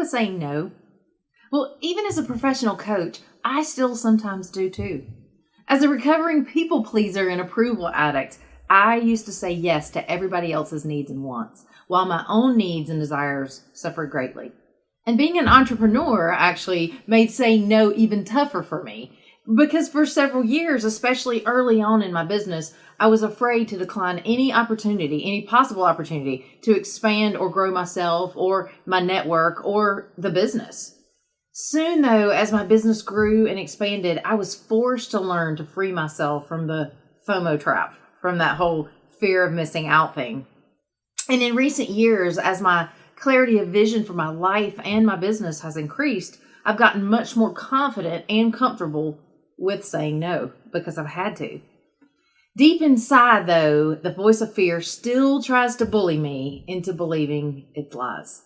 with saying no? Well, even as a professional coach, I still sometimes do too. As a recovering people pleaser and approval addict, I used to say yes to everybody else's needs and wants, while my own needs and desires suffered greatly. And being an entrepreneur actually made saying no even tougher for me, because for several years, especially early on in my business, I was afraid to decline any opportunity, any possible opportunity to expand or grow myself or my network or the business. Soon, though, as my business grew and expanded, I was forced to learn to free myself from the FOMO trap, from that whole fear of missing out thing. And in recent years, as my clarity of vision for my life and my business has increased, I've gotten much more confident and comfortable with saying no because I've had to. Deep inside, though, the voice of fear still tries to bully me into believing its lies.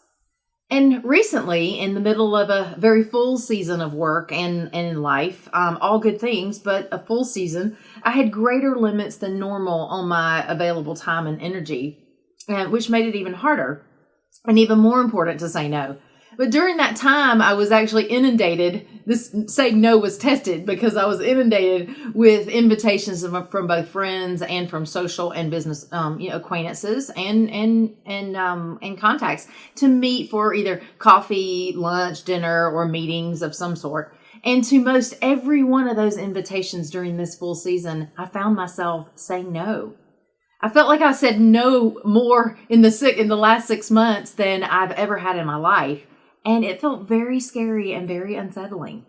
And recently, in the middle of a very full season of work and in life, all good things, but a full season, I had greater limits than normal on my available time and energy, which made it even harder and even more important to say no. But during that time, I was actually inundated. This saying no was tested because I was inundated with invitations from both friends and from social and business, acquaintances and contacts to meet for either coffee, lunch, dinner, or meetings of some sort. And to most every one of those invitations during this full season, I found myself saying no. I felt like I said no more in the last 6 months than I've ever had in my life. And it felt very scary and very unsettling.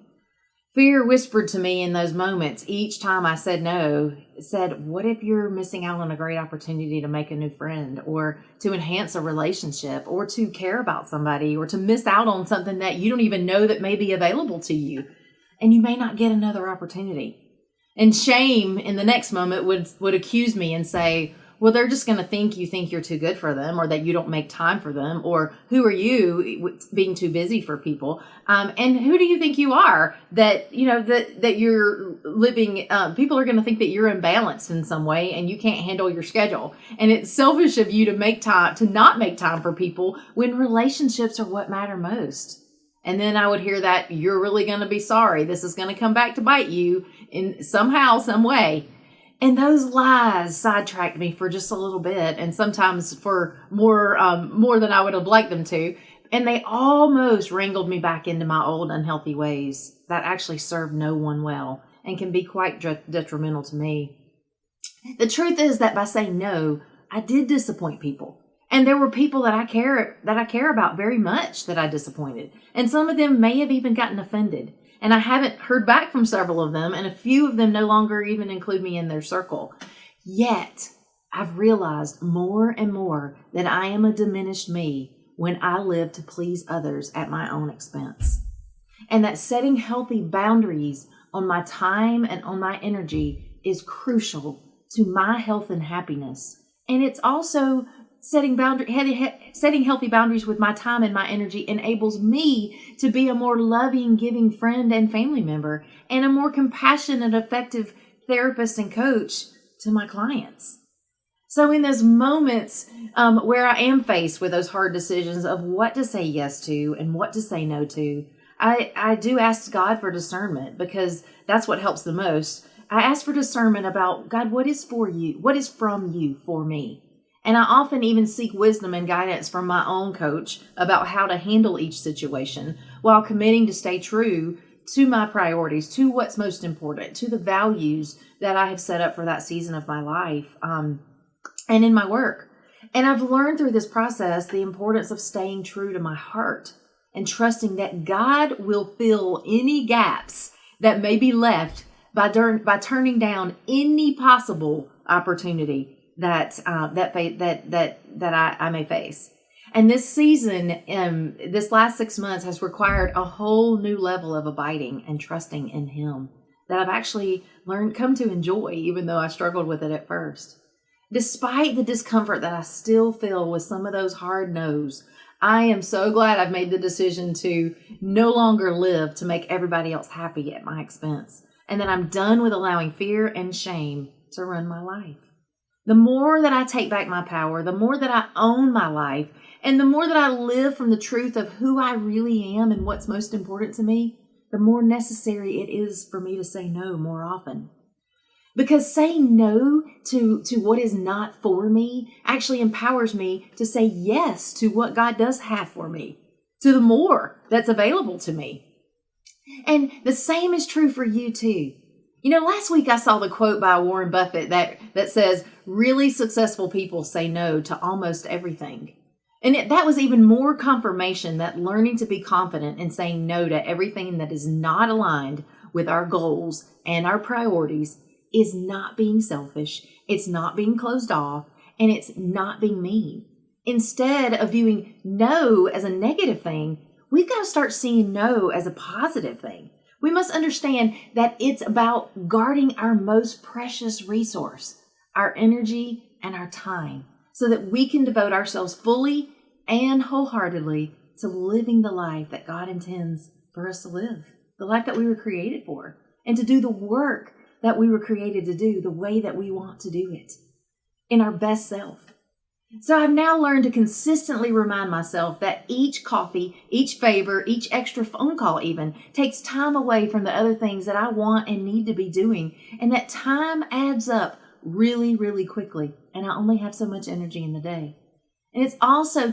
Fear whispered to me in those moments each time I said no. It said, what if you're missing out on a great opportunity to make a new friend or to enhance a relationship or to care about somebody or to miss out on something that you don't even know that may be available to you? And you may not get another opportunity. And shame in the next moment would accuse me and say, well, they're just going to think you think you're too good for them or that you don't make time for them or who are you being too busy for people? And who do you think you are that you're living? People are going to think that you're imbalanced in some way and you can't handle your schedule. And it's selfish of you to not make time for people when relationships are what matter most. And then I would hear that you're really going to be sorry. This is going to come back to bite you in somehow, some way. And those lies sidetracked me for just a little bit, and sometimes for more than I would have liked them to. And they almost wrangled me back into my old unhealthy ways that actually serve no one well and can be quite detrimental to me. The truth is that by saying no, I did disappoint people. And there were people that I care about very much that I disappointed. And some of them may have even gotten offended. And I haven't heard back from several of them, and a few of them no longer even include me in their circle. Yet, I've realized more and more that I am a diminished me when I live to please others at my own expense. And that setting healthy boundaries on my time and on my energy is crucial to my health and happiness. And it's also setting healthy boundaries with my time and my energy enables me to be a more loving, giving friend and family member and a more compassionate, effective therapist and coach to my clients. So in those moments where I am faced with those hard decisions of what to say yes to and what to say no to, I do ask God for discernment because that's what helps the most. I ask for discernment about, God, what is for you? What is from you for me? And I often even seek wisdom and guidance from my own coach about how to handle each situation while committing to stay true to my priorities, to what's most important, to the values that I have set up for that season of my life and in my work. And I've learned through this process the importance of staying true to my heart and trusting that God will fill any gaps that may be left by turning down any possible opportunity that I may face. And this season, this last 6 months has required a whole new level of abiding and trusting in Him that I've actually come to enjoy, even though I struggled with it at first. Despite the discomfort that I still feel with some of those hard no's, I am so glad I've made the decision to no longer live to make everybody else happy at my expense, and that I'm done with allowing fear and shame to run my life. The more that I take back my power, the more that I own my life, and the more that I live from the truth of who I really am and what's most important to me, the more necessary it is for me to say no more often. Because saying no to what is not for me actually empowers me to say yes to what God does have for me, to the more that's available to me. And the same is true for you too. Last week I saw the quote by Warren Buffett that says, really successful people say no to almost everything. And that was even more confirmation that learning to be confident and saying no to everything that is not aligned with our goals and our priorities is not being selfish, it's not being closed off, and it's not being mean. Instead of viewing no as a negative thing, we've got to start seeing no as a positive thing. We must understand that it's about guarding our most precious resource, our energy and our time, so that we can devote ourselves fully and wholeheartedly to living the life that God intends for us to live, the life that we were created for, and to do the work that we were created to do the way that we want to do it, in our best self. So I've now learned to consistently remind myself that each coffee, each favor, each extra phone call even takes time away from the other things that I want and need to be doing. And that time adds up really, really quickly. And I only have so much energy in the day. And it's also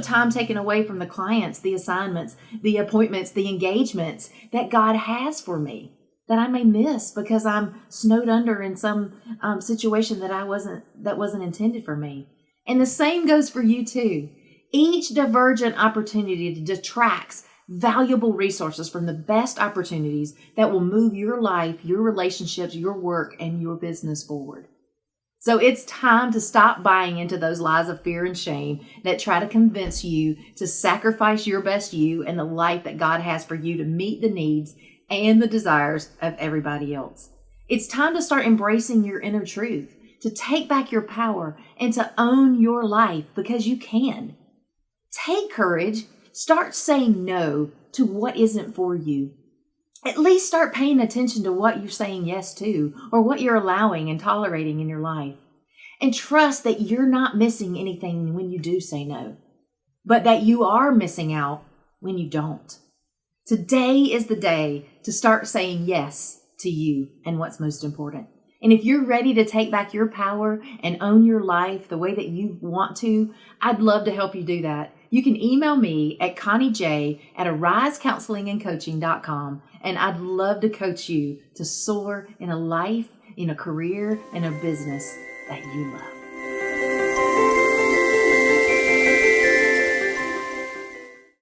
time taken away from the clients, the assignments, the appointments, the engagements that God has for me that I may miss because I'm snowed under in some situation that wasn't intended for me. And the same goes for you too. Each divergent opportunity detracts valuable resources from the best opportunities that will move your life, your relationships, your work, and your business forward. So it's time to stop buying into those lies of fear and shame that try to convince you to sacrifice your best you and the life that God has for you to meet the needs and the desires of everybody else. It's time to start embracing your inner truth, to take back your power and to own your life because you can. Take courage. Start saying no to what isn't for you. At least start paying attention to what you're saying yes to or what you're allowing and tolerating in your life. And trust that you're not missing anything when you do say no, but that you are missing out when you don't. Today is the day to start saying yes to you and what's most important. And if you're ready to take back your power and own your life the way that you want to, I'd love to help you do that. You can email me at ConnieJ@arisecounselingandcoaching.com, and I'd love to coach you to soar in a life, in a career, and a business that you love.